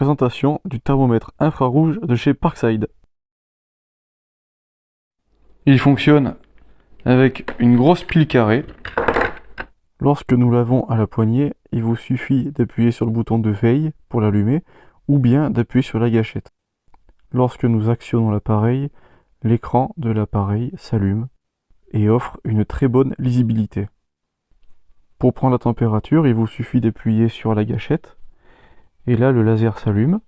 présentation du thermomètre infrarouge de chez Parkside. Il fonctionne avec une grosse pile carrée. Lorsque nous l'avons à la poignée, il vous suffit d'appuyer sur le bouton de veille pour l'allumer ou bien d'appuyer sur la gâchette. Lorsque nous actionnons l'appareil, l'écran de l'appareil s'allume et offre une très bonne lisibilité. Pour prendre la température, il vous suffit d'appuyer sur la gâchette et là le laser s'allume.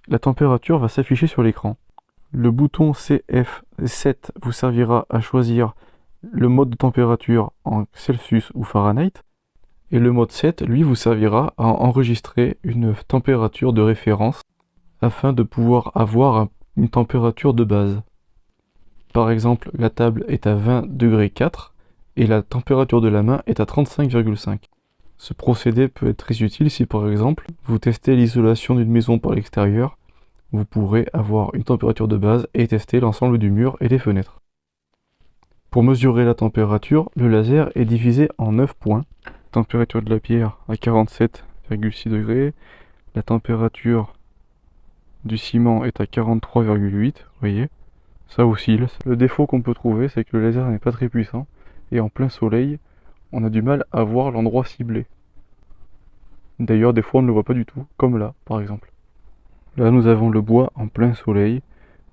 La température va s'afficher sur l'écran. Le bouton CF7 vous servira à choisir le mode de température en Celsius ou Fahrenheit. Et le mode 7, lui, vous servira à enregistrer une température de référence afin de pouvoir avoir une température de base. Par exemple, la table est à 20,4 degrés et la température de la main est à 35,5. Ce procédé peut être très utile si par exemple vous testez l'isolation d'une maison par l'extérieur. Vous pourrez avoir une température de base et tester l'ensemble du mur et des fenêtres. Pour mesurer la température, le laser est divisé en 9 points. Température de la pierre à 47,6 degrés. La température du ciment est à 43,8. Vous voyez, ça oscille. Le défaut qu'on peut trouver, c'est que le laser n'est pas très puissant. Et en plein soleil, on a du mal à voir l'endroit ciblé. D'ailleurs, des fois, on ne le voit pas du tout, comme là, par exemple. Là, nous avons le bois en plein soleil.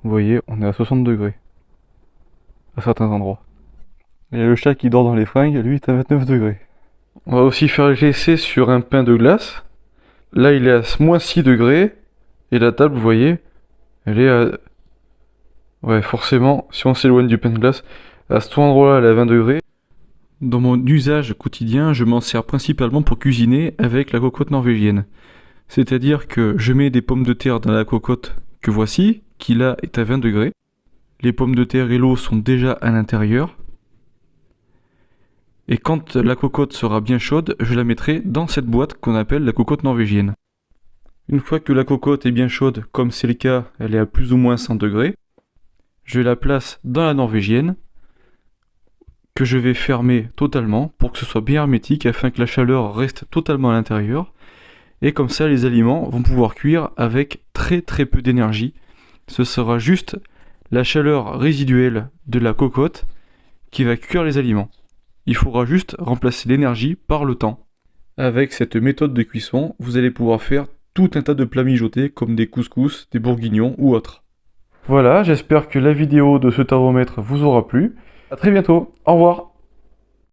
Vous voyez, on est à 60 degrés. À certains endroits. Et le chat qui dort dans les fringues, lui, est à 29 degrés. On va aussi faire l'essai sur un pain de glace. Là, il est à moins 6 degrés. Et la table, vous voyez, elle est à... Ouais, forcément, si on s'éloigne du pain de glace, à cet endroit-là, elle est à 20 degrés. Dans mon usage quotidien, je m'en sers principalement pour cuisiner avec la cocotte norvégienne. C'est-à-dire que je mets des pommes de terre dans la cocotte que voici, qui là est à 20 degrés. Les pommes de terre et l'eau sont déjà à l'intérieur. Et quand la cocotte sera bien chaude, je la mettrai dans cette boîte qu'on appelle la cocotte norvégienne. Une fois que la cocotte est bien chaude, comme c'est le cas, elle est à plus ou moins 100 degrés, je la place dans la norvégienne, que je vais fermer totalement pour que ce soit bien hermétique afin que la chaleur reste totalement à l'intérieur. Et comme ça, les aliments vont pouvoir cuire avec très peu d'énergie. Ce sera juste la chaleur résiduelle de la cocotte qui va cuire les aliments. Il faudra juste remplacer l'énergie par le temps. Avec cette méthode de cuisson, vous allez pouvoir faire tout un tas de plats mijotés comme des couscous, des bourguignons ou autres. Voilà, j'espère que la vidéo de ce thermomètre vous aura plu. A très bientôt, au revoir.